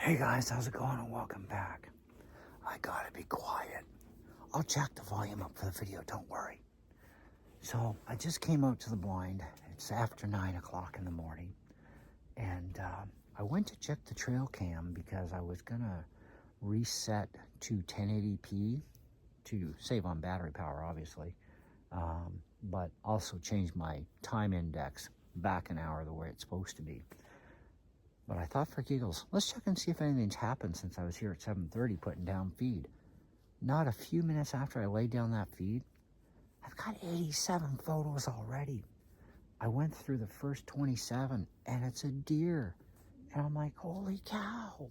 Hey guys, how's it going and welcome back. I gotta be quiet. I'll jack the volume up for the video, don't worry. So I just came out to the blind. It's after 9 o'clock in the morning. And I went to check the trail cam because I was gonna reset to 1080p to save on battery power, obviously. But also change my time index back an hour the way it's supposed to be. But I thought for giggles, let's check and see if anything's happened since I was here at 7:30 putting down feed. Not a few minutes after I laid down that feed, I've got 87 photos already. I went through the first 27 and it's a deer. And I'm like, holy cow.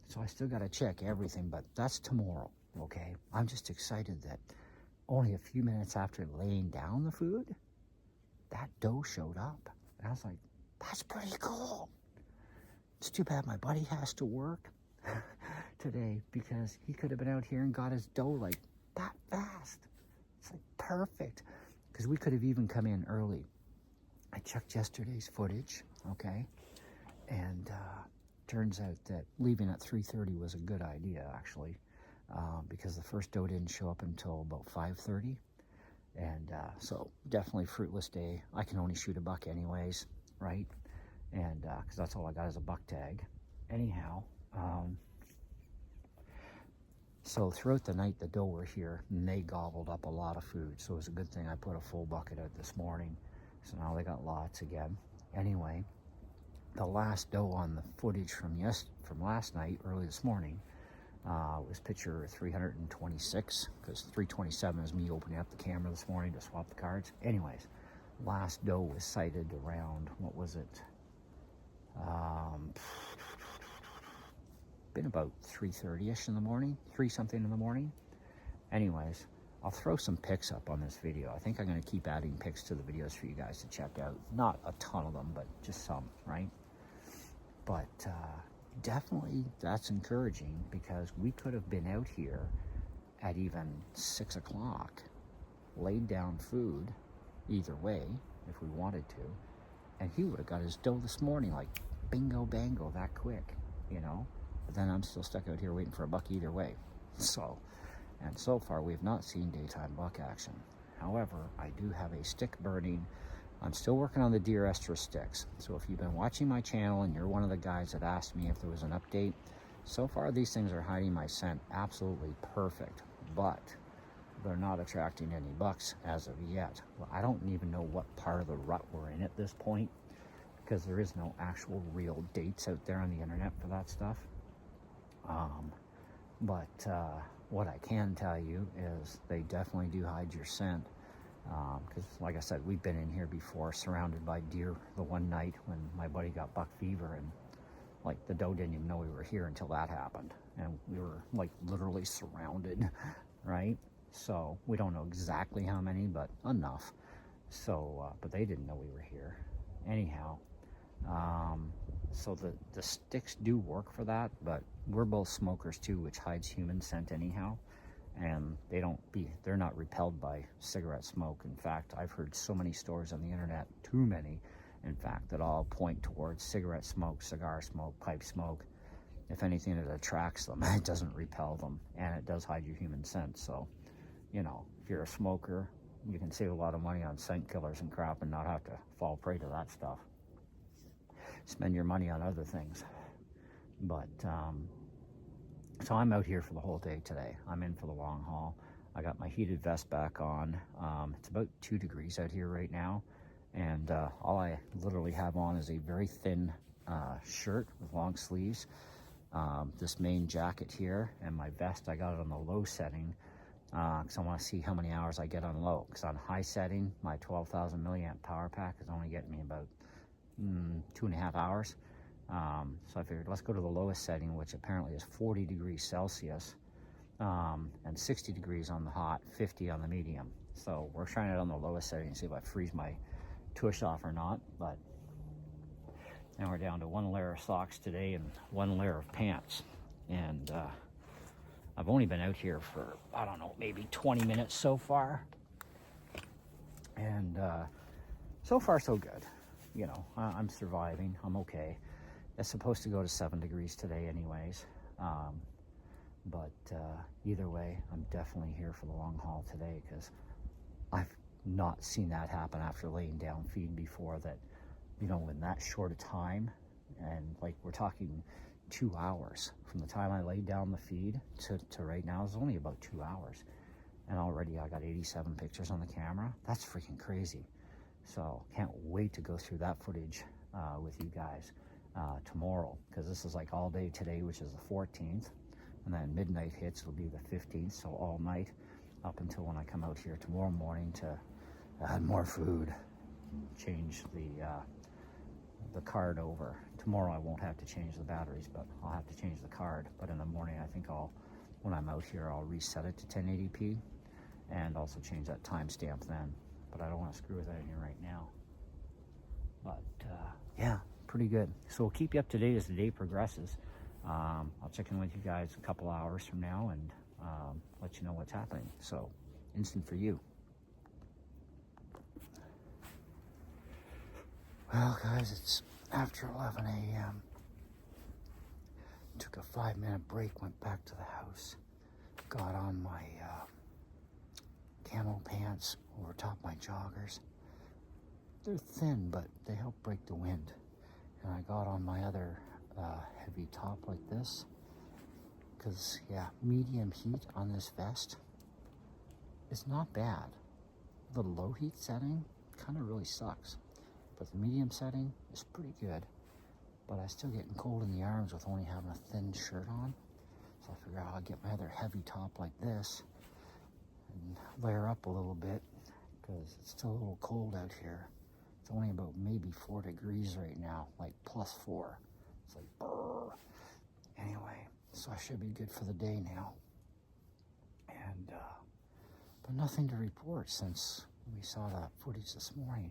So I still got to check everything, but that's tomorrow, okay? I'm just excited that only a few minutes after laying down the food, that doe showed up. And I was like, that's pretty cool. It's too bad my buddy has to work today because he could have been out here and got his doe like that fast. It's like perfect because we could have even come in early. I checked yesterday's footage, okay? And turns out that leaving at 3:30 was a good idea actually because the first doe didn't show up until about 5:30. And so definitely fruitless day. I can only shoot a buck anyways, right? And because that's all I got is a buck tag. Anyhow, so throughout the night the doe were here and they gobbled up a lot of food, so it was a good thing I put a full bucket out this morning, so now they got lots again. Anyway, the last doe on the footage from last night, early this morning, was picture 326, because 327 is me opening up the camera this morning to swap the cards. Anyways, last doe was sighted around, what was it, been about 3:30ish in the morning, 3 something in the morning. Anyways, I'll throw some pics up on this video. I think I'm going to keep adding pics to the videos for you guys to check out. Not a ton of them, but just some, right? But definitely that's encouraging because we could have been out here at even 6 o'clock, laid down food either way if we wanted to, and he would have got his doe this morning like bingo bango that quick, you know. But then I'm still stuck out here waiting for a buck either way. So, and so far we have not seen daytime buck action. However, I do have a stick burning. I'm still working on the deer estrus sticks. So if you've been watching my channel and you're one of the guys that asked me if there was an update, so far these things are hiding my scent absolutely perfect, but they're not attracting any bucks as of yet. Well, I don't even know what part of the rut we're in at this point because there is no actual real dates out there on the internet for that stuff. But what I can tell you is they definitely do hide your scent. Because like I said, we've been in here before surrounded by deer the one night when my buddy got buck fever, and like the doe didn't even know we were here until that happened, and we were like literally surrounded, right? So we don't know exactly how many, but enough. So but they didn't know we were here. Anyhow, so the sticks do work for that, but we're both smokers too, which hides human scent anyhow. And they're not repelled by cigarette smoke. In fact, I've heard so many stories on the internet, too many, in fact, that all point towards cigarette smoke, cigar smoke, pipe smoke. If anything, it attracts them. It doesn't repel them, and it does hide your human scent. So, you know, if you're a smoker, you can save a lot of money on scent killers and crap and not have to fall prey to that stuff. Spend your money on other things. But, so I'm out here for the whole day today. I'm in for the long haul. I got my heated vest back on. It's about 2 degrees out here right now. And all I literally have on is a very thin shirt with long sleeves. This main jacket here, and my vest, I got it on the low setting because I want to see how many hours I get on low. Because on high setting, my 12,000 milliamp power pack is only getting me about 2.5 hours. So I figured let's go to the lowest setting, which apparently is 40 degrees Celsius and 60 degrees on the hot, 50 on the medium. So we're trying it on the lowest setting and see if I freeze my tush off or not. But now we're down to 1 layer of socks today and 1 layer of pants. And I've only been out here for, I don't know, maybe 20 minutes so far. And so far so good. You know, I'm surviving. I'm okay. It's supposed to go to 7 degrees today anyways. But either way, I'm definitely here for the long haul today, because I've not seen that happen after laying down feed before, that, you know, in that short a time, and like we're talking 2 hours from the time I laid down the feed to right now is only about 2 hours. And already I got 87 pictures on the camera. That's freaking crazy. So can't wait to go through that footage with you guys tomorrow, because this is like all day today, which is the 14th. And then midnight hits, it'll be the 15th, so all night up until when I come out here tomorrow morning to add more food, change the card over. Tomorrow I won't have to change the batteries, but I'll have to change the card. But in the morning, I think when I'm out here, I'll reset it to 1080p and also change that timestamp then. But I don't want to screw with that in here right now. But yeah, pretty good. So we'll keep you up to date as the day progresses. I'll check in with you guys a couple hours from now and let you know what's happening. So, instant for you. Well, guys, it's after 11 a.m. Took a 5-minute break, went back to the house, got on my camo pants over top my joggers. They're thin, but they help break the wind. And I got on my other heavy top like this, because yeah, medium heat on this vest is not bad. The low heat setting kind of really sucks, but the medium setting is pretty good. But I still getting cold in the arms with only having a thin shirt on, so I figure I'll get my other heavy top like this and layer up a little bit, because it's still a little cold out here. It's only about maybe 4 degrees right now, like +4. It's like, brr. Anyway, so I should be good for the day now. And, but nothing to report since we saw that footage this morning.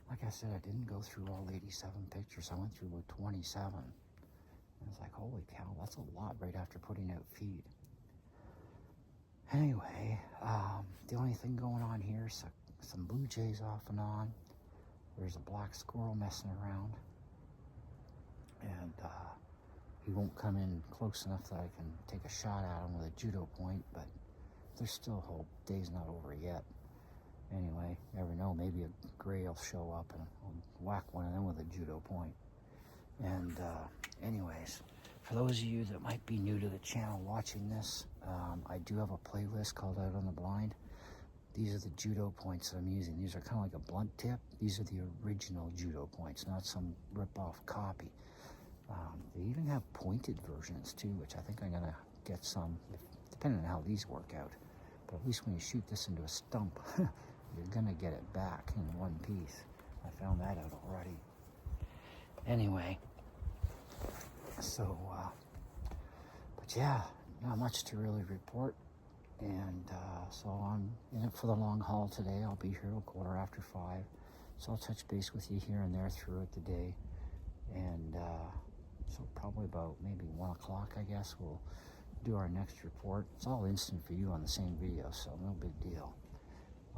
Like I said, I didn't go through all 87 pictures. I went through about 27. And I was like, holy cow, that's a lot right after putting out feed. Anyway, the only thing going on here is some blue jays off and on. There's a black squirrel messing around. And he won't come in close enough that I can take a shot at him with a judo point, but there's still hope. Day's not over yet. Anyway, you never know, maybe a gray will show up and I'll whack one of them with a judo point. And anyways, for those of you that might be new to the channel watching this, I do have a playlist called Out on the Blind. These are the judo points that I'm using. These are kind of like a blunt tip. These are the original judo points, not some rip-off copy. They even have pointed versions too, which I think I'm gonna get some, depending on how these work out. But at least when you shoot this into a stump, you're gonna get it back in one piece. I found that out already. Anyway, so, but yeah, not much to really report. And so I'm in it for the long haul today. I'll be here till 5:15. So I'll touch base with you here and there throughout the day. And so probably about maybe 1 o'clock, I guess, we'll do our next report. It's all instant for you on the same video, so no big deal.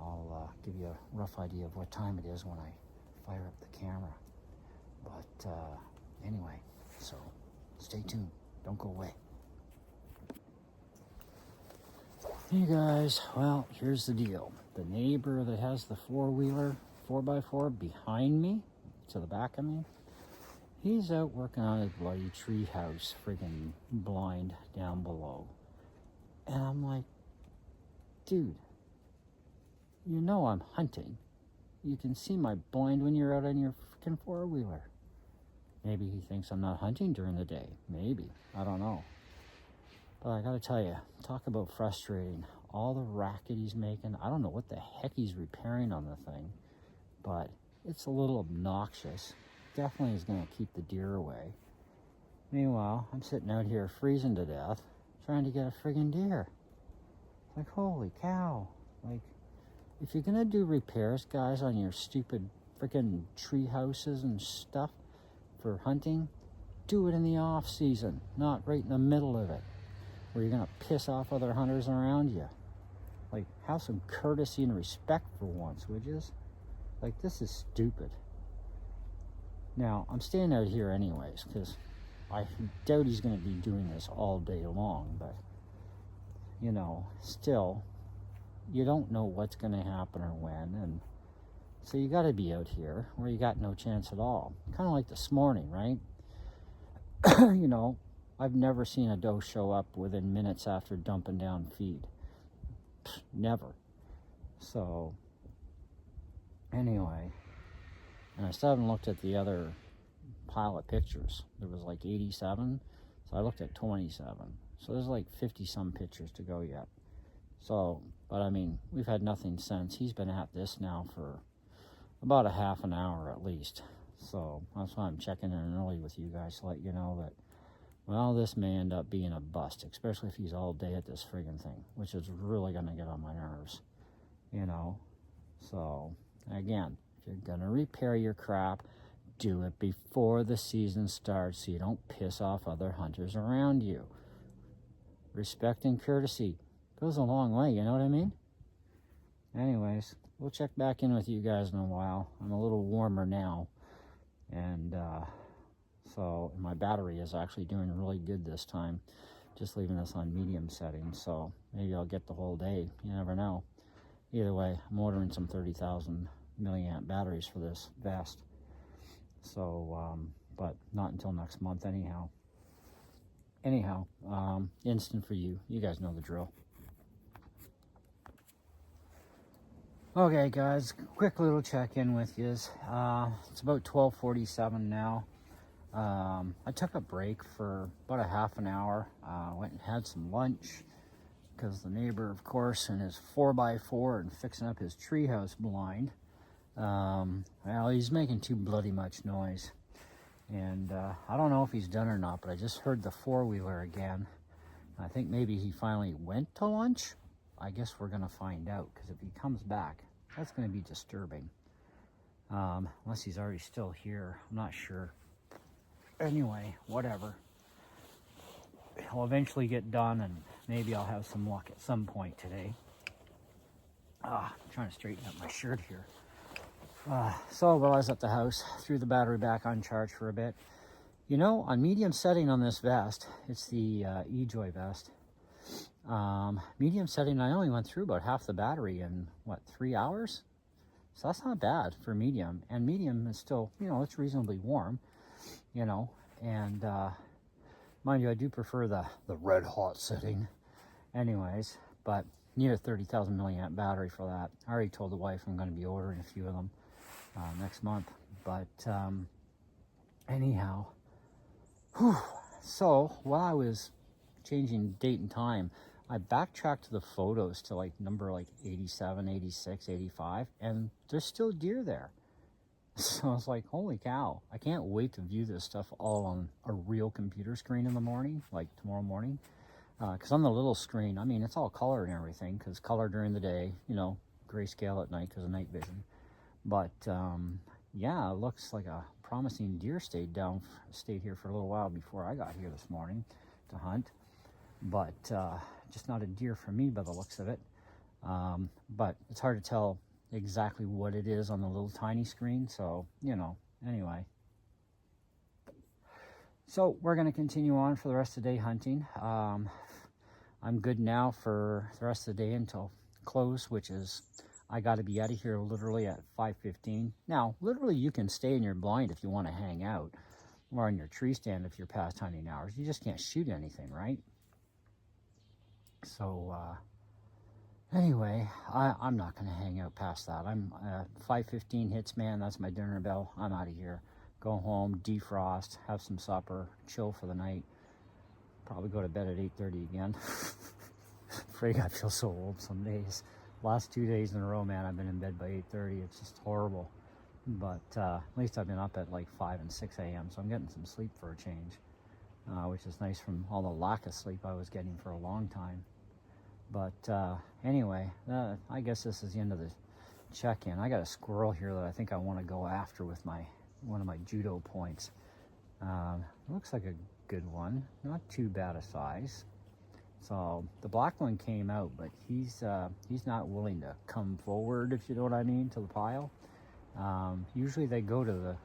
I'll give you a rough idea of what time it is when I fire up the camera. But anyway, so stay tuned. Don't go away. Hey guys, well, here's the deal. The neighbor that has the 4-wheeler 4x4 behind me, to the back of me, he's out working on his bloody tree house, friggin' blind down below. And I'm like, dude, you know I'm hunting. You can see my blind when you're out on your freaking 4-wheeler. Maybe he thinks I'm not hunting during the day. Maybe. I don't know. But I gotta tell you, talk about frustrating. All the racket he's making, I don't know what the heck he's repairing on the thing, but it's a little obnoxious. Definitely is gonna keep the deer away. Meanwhile, I'm sitting out here freezing to death, trying to get a friggin' deer. Like, holy cow. Like, if you're gonna do repairs, guys, on your stupid freaking tree houses and stuff for hunting, do it in the off season, not right in the middle of it, where you're gonna piss off other hunters around you. Like, have some courtesy and respect for once, would you? Like, this is stupid. Now, I'm staying out here anyways, because I doubt he's going to be doing this all day long, but, you know, still, you don't know what's going to happen or when, and so you got to be out here, or you got no chance at all. Kind of like this morning, right? You know, I've never seen a doe show up within minutes after dumping down feed. Never. So, anyway, and I still haven't looked at the other pile of pictures. There was like 87, so I looked at 27. So there's like 50 some pictures to go yet. So, but I mean, we've had nothing since. He's been at this now for about a half an hour at least. So that's why I'm checking in early with you guys to let you know that, well, this may end up being a bust, especially if he's all day at this friggin' thing, which is really going to get on my nerves, you know. So, again, if you're going to repair your crap, do it before the season starts so you don't piss off other hunters around you. Respect and courtesy goes a long way, you know what I mean? Anyways, we'll check back in with you guys in a while. I'm a little warmer now, and so my battery is actually doing really good this time, just leaving this on medium settings, so maybe I'll get the whole day. You never know. Either way, I'm ordering some 30,000 milliamp batteries for this vest, so but not until next month anyhow. Instant for you. You guys know the drill. Okay, guys, quick little check-in with you. It's about 12:47 now. I took a break for about a half an hour. Went and had some lunch because the neighbor, of course, in his 4x4 and fixing up his treehouse blind. Well, he's making too bloody much noise. And I don't know if he's done or not, but I just heard the four-wheeler again. I think maybe he finally went to lunch. I guess we're going to find out, because if he comes back, that's going to be disturbing. Unless he's already still here. I'm not sure. Anyway, whatever. He'll eventually get done, and maybe I'll have some luck at some point today. I'm trying to straighten up my shirt here. So while I was at the house, threw the battery back on charge for a bit. You know, on medium setting on this vest, it's the eJoy vest. Medium setting, I only went through about half the battery in, 3 hours? So that's not bad for medium. And medium is still, you know, it's reasonably warm, you know. And mind you, I do prefer the red hot setting. Anyways, but need a 30,000 milliamp battery for that. I already told the wife I'm going to be ordering a few of them next month. But anyhow, so while I was changing date and time, I backtracked to the photos to number 87, 86, 85, and there's still deer there. So I was like, holy cow, I can't wait to view this stuff all on a real computer screen in the morning, like tomorrow morning. Because on the little screen, I mean, it's all color and everything, because color during the day, you know, grayscale at night because of night vision. But yeah, it looks like a promising deer stayed here for a little while before I got here this morning to hunt. But just not a deer for me by the looks of it. But it's hard to tell exactly what it is on the little tiny screen, so, you know, anyway. So we're going to continue on for the rest of the day hunting. I'm good now for the rest of the day until close, which is, I got to be out of here literally at 5:15. Now, literally, you can stay in your blind if you want to hang out, or on your tree stand if you're past hunting hours. You just can't shoot anything, right? So, anyway, I'm not going to hang out past that. I'm 5:15 hits, man. That's my dinner bell. I'm out of here. Go home, defrost, have some supper, chill for the night. Probably go to bed at 8:30 again. Afraid I feel so old some days. Last 2 days in a row, man, I've been in bed by 8:30. It's just horrible. But at least I've been up at 5 and 6 a.m., so I'm getting some sleep for a change. Which is nice from all the lack of sleep I was getting for a long time. But anyway, I guess this is the end of the check-in. I got a squirrel here that I think I want to go after with one of my judo points. Looks like a good one, not too bad a size. So the black one came out, but he's not willing to come forward, if you know what I mean, to the pile. Usually they go to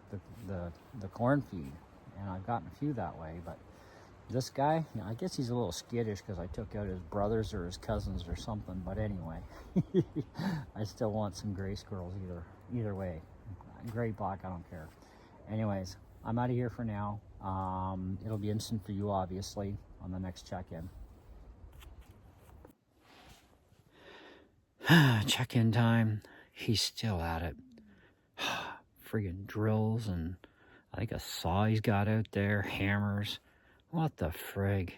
the corn feed, and I've gotten a few that way. But this guy, you know, I guess he's a little skittish because I took out his brothers or his cousins or something. But anyway, I still want some gray squirrels either way. Gray, black, I don't care. Anyways, I'm out of here for now. It'll be instant for you, obviously, on the next check-in. Check-in time. He's still at it. Friggin' drills and I think a saw he's got out there, hammers. What the frig?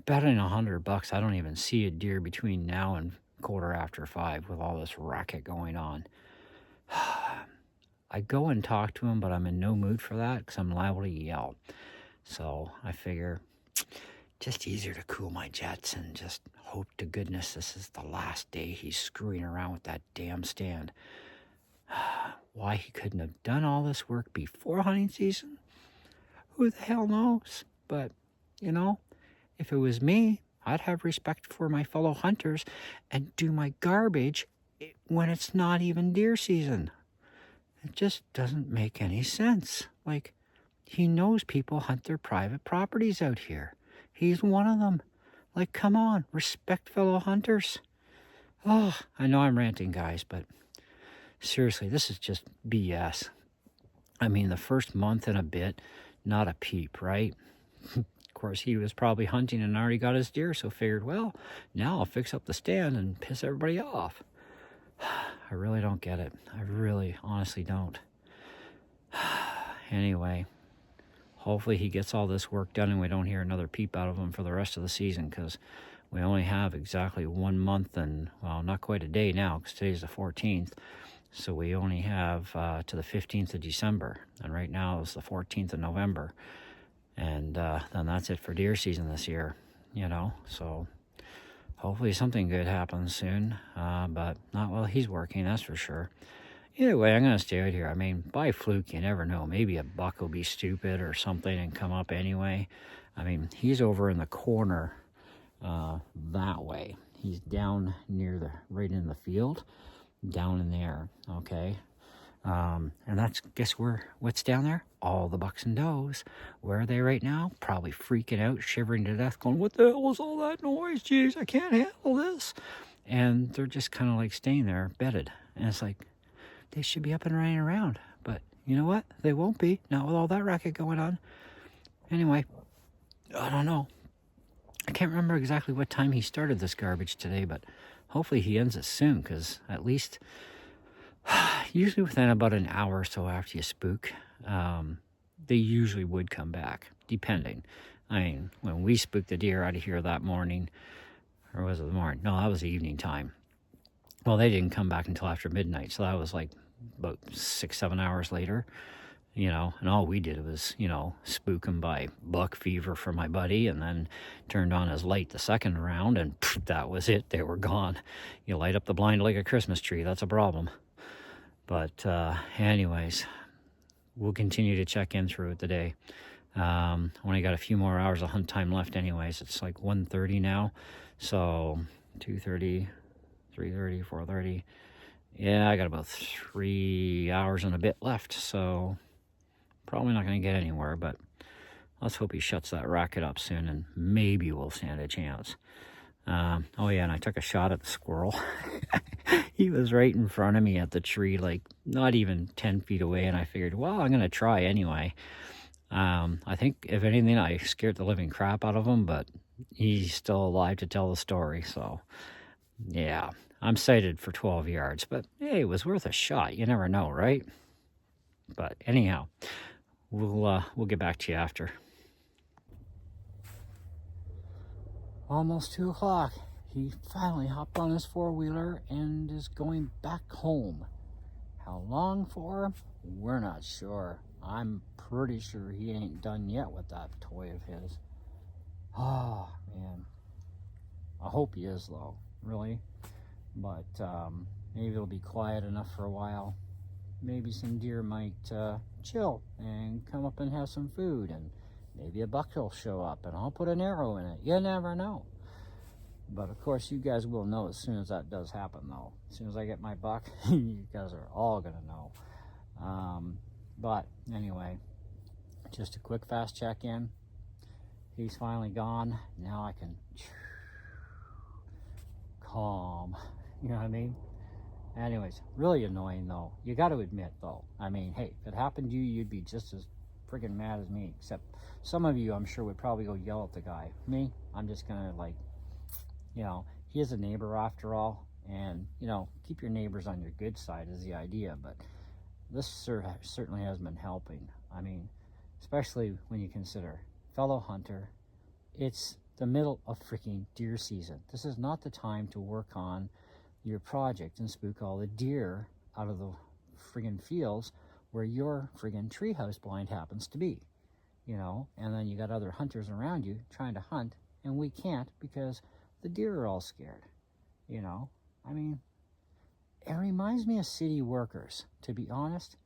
Betting $100, I don't even see a deer between now and 5:15 with all this racket going on. I go and talk to him, but I'm in no mood for that because I'm liable to yell. So I figure just easier to cool my jets and just hope to goodness this is the last day he's screwing around with that damn stand. Why he couldn't have done all this work before hunting season, who the hell knows? But, you know, if it was me, I'd have respect for my fellow hunters and do my garbage when it's not even deer season. It just doesn't make any sense. Like, he knows people hunt their private properties out here. He's one of them. Like, come on, respect fellow hunters. Oh, I know I'm ranting, guys, but seriously, this is just BS. I mean, the first month and a bit, not a peep, right? Of course, he was probably hunting and already got his deer, so figured, well, now I'll fix up the stand and piss everybody off. I really don't get it. I really, honestly don't. Anyway, hopefully he gets all this work done and we don't hear another peep out of him for the rest of the season, because we only have exactly 1 month and, well, not quite a day now because today's the 14th. So we only have to the 15th of December. And right now it's the 14th of November. And then that's it for deer season this year, you know. So hopefully something good happens soon. But not while he's working, that's for sure. Either way, I'm going to stay out here. I mean, by fluke, you never know. Maybe a buck will be stupid or something and come up anyway. I mean, he's over in the corner that way. He's down near right in the field, down in there, okay? And that's, guess what's down there? All the bucks and does. Where are they right now? Probably freaking out, shivering to death, going, what the hell was all that noise? Jeez, I can't handle this. And they're just kind of like staying there, bedded. And it's like, they should be up and running around. But you know what? They won't be, not with all that racket going on. Anyway, I don't know. I can't remember exactly what time he started this garbage today, but hopefully he ends it soon, because at least usually within about an hour or so after you spook, they usually would come back, depending. I mean, when we spooked the deer out of here that morning, or was it the morning? No, that was the evening time. Well, they didn't come back until after midnight, so that was like about 6-7 hours later, you know, and all we did was, you know, spook him by buck fever for my buddy, and then turned on his light the second round, and that was it. They were gone. You light up the blind like a Christmas tree. That's a problem. But anyways, we'll continue to check in through it today. Only got a few more hours of hunt time left anyways. It's like 1:30 now, so 2:30, 3:30, 4:30. Yeah, I got about 3 hours and a bit left, so probably not going to get anywhere, but let's hope he shuts that racket up soon, and maybe we'll stand a chance. Oh yeah, and I took a shot at the squirrel. He was right in front of me at the tree, like not even 10 feet away, and I figured, well, I'm going to try anyway. I think, if anything, I scared the living crap out of him, but he's still alive to tell the story, so yeah. I'm sighted for 12 yards, but hey, it was worth a shot. You never know, right? But anyhow, we'll get back to you after. Almost 2 o'clock. He finally hopped on his four-wheeler and is going back home. How long for? We're not sure. I'm pretty sure he ain't done yet with that toy of his. Oh, man. I hope he is, though. Really. But maybe it'll be quiet enough for a while. Maybe some deer might chill and come up and have some food, and maybe a buck will show up and I'll put an arrow in it. You never know. But of course, you guys will know as soon as that does happen, though. As soon as I get my buck, you guys are all gonna know. But anyway, just a quick fast check-in. He's finally gone. Now I can calm. You know what I mean? Anyways, really annoying though. You got to admit though. I mean, hey, if it happened to you, you'd be just as friggin' mad as me. Except some of you, I'm sure, would probably go yell at the guy. Me, I'm just gonna like, you know, he is a neighbor after all, and you know, keep your neighbors on your good side is the idea. But this certainly has been helping. I mean, especially when you consider, fellow hunter, it's the middle of freaking deer season. This is not the time to work on your project and spook all the deer out of the friggin' fields where your friggin' treehouse blind happens to be, you know. And then you got other hunters around you trying to hunt, and we can't because the deer are all scared, you know. I mean, it reminds me of city workers, to be honest.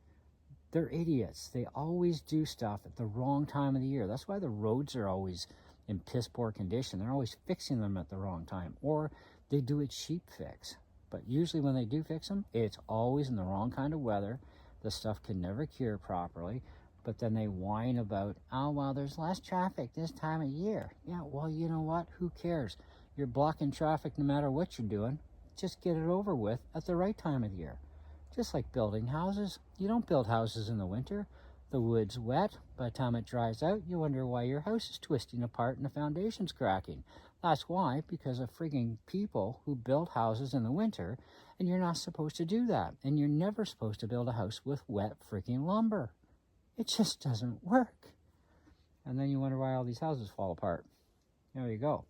They're idiots. They always do stuff at the wrong time of the year. That's why the roads are always in piss poor condition. They're always fixing them at the wrong time, or they do a cheap fix. But usually when they do fix them, it's always in the wrong kind of weather. The stuff can never cure properly. But then they whine about, oh, well, there's less traffic this time of year. Yeah, well, you know what? Who cares? You're blocking traffic no matter what you're doing. Just get it over with at the right time of the year. Just like building houses. You don't build houses in the winter. The wood's wet. By the time it dries out, you wonder why your house is twisting apart and the foundation's cracking. That's why, because of frigging people who build houses in the winter, and you're not supposed to do that. And you're never supposed to build a house with wet freaking lumber. It just doesn't work. And then you wonder why all these houses fall apart. There you go.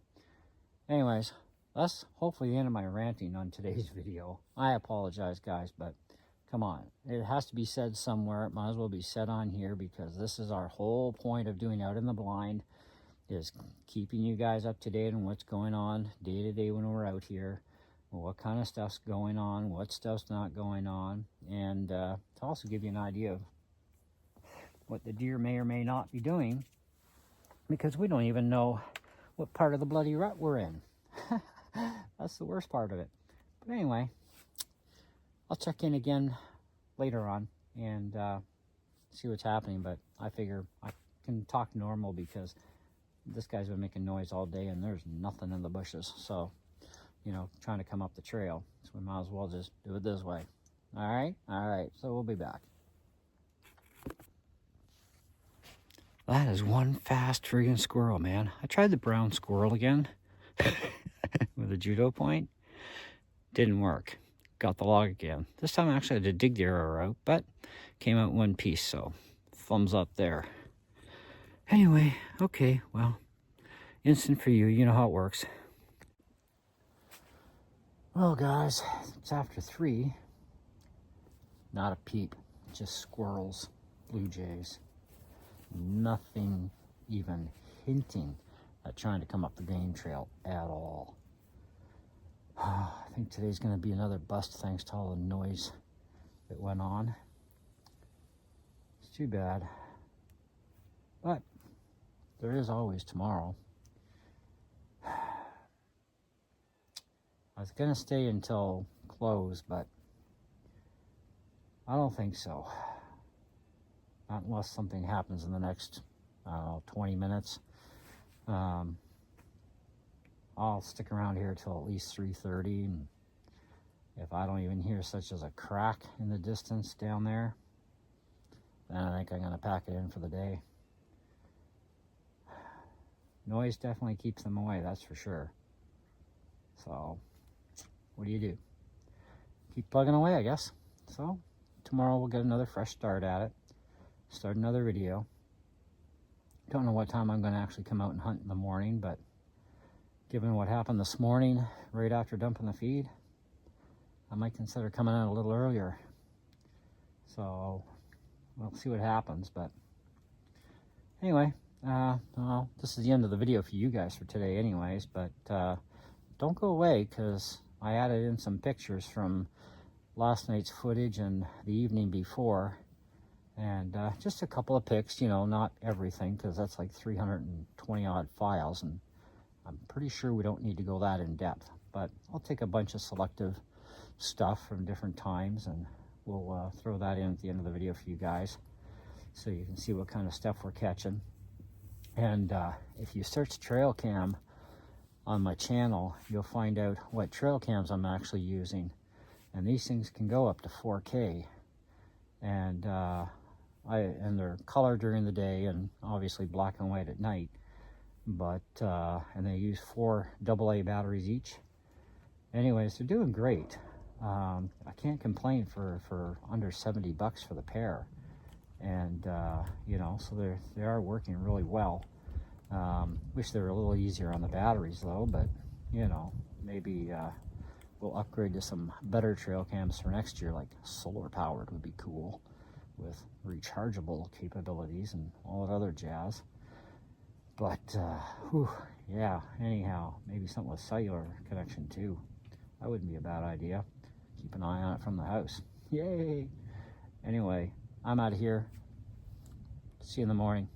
Anyways, that's hopefully the end of my ranting on today's video. I apologize, guys, but come on. It has to be said somewhere. It might as well be said on here, because this is our whole point of doing Out in the Blind, is keeping you guys up to date on what's going on day to day when we're out here, what kind of stuff's going on, what stuff's not going on, and to also give you an idea of what the deer may or may not be doing, because we don't even know what part of the bloody rut we're in. That's the worst part of it. But anyway, I'll check in again later on and see what's happening, but I figure I can talk normal because this guy's been making noise all day and there's nothing in the bushes. So, you know, trying to come up the trail. So we might as well just do it this way. All right. So we'll be back. That is one fast friggin' squirrel, man. I tried the brown squirrel again with a judo point. Didn't work. Got the log again. This time I actually had to dig the arrow out, but came out in one piece, so thumbs up there. Anyway, okay, well, instant for you. You know how it works. Well, guys, it's after 3. Not a peep. Just squirrels, blue jays. Nothing even hinting at trying to come up the game trail at all. I think today's going to be another bust thanks to all the noise that went on. It's too bad. But there is always tomorrow. I was going to stay until close, but I don't think so. Not unless something happens in the next, 20 minutes. I'll stick around here till at least 3:30, and if I don't even hear such as a crack in the distance down there, then I think I'm going to pack it in for the day. Noise definitely keeps them away, that's for sure. So, what do? Keep plugging away, I guess. So, tomorrow we'll get another fresh start at it. Start another video. Don't know what time I'm going to actually come out and hunt in the morning, but given what happened this morning right after dumping the feed, I might consider coming out a little earlier. So we'll see what happens. But anyway, well, this is the end of the video for you guys for today anyways, but don't go away, because I added in some pictures from last night's footage and the evening before. And just a couple of pics, you know, not everything, because that's like 320 odd files, and I'm pretty sure we don't need to go that in depth, but I'll take a bunch of selective stuff from different times and we'll throw that in at the end of the video for you guys so you can see what kind of stuff we're catching. And if you search trail cam on my channel, you'll find out what trail cams I'm actually using, and these things can go up to 4K, and they're color during the day and obviously black and white at night, but and they use 4 AA batteries each. Anyways, they're doing great. I can't complain for under 70 bucks for the pair, and you know, so they are working really well. Wish they were a little easier on the batteries though, but you know, maybe we'll upgrade to some better trail cams for next year, like solar powered would be cool with rechargeable capabilities and all that other jazz. But whew, yeah, anyhow, maybe something with cellular connection too. That wouldn't be a bad idea. Keep an eye on it from the house. Yay! Anyway, I'm out of here. See you in the morning.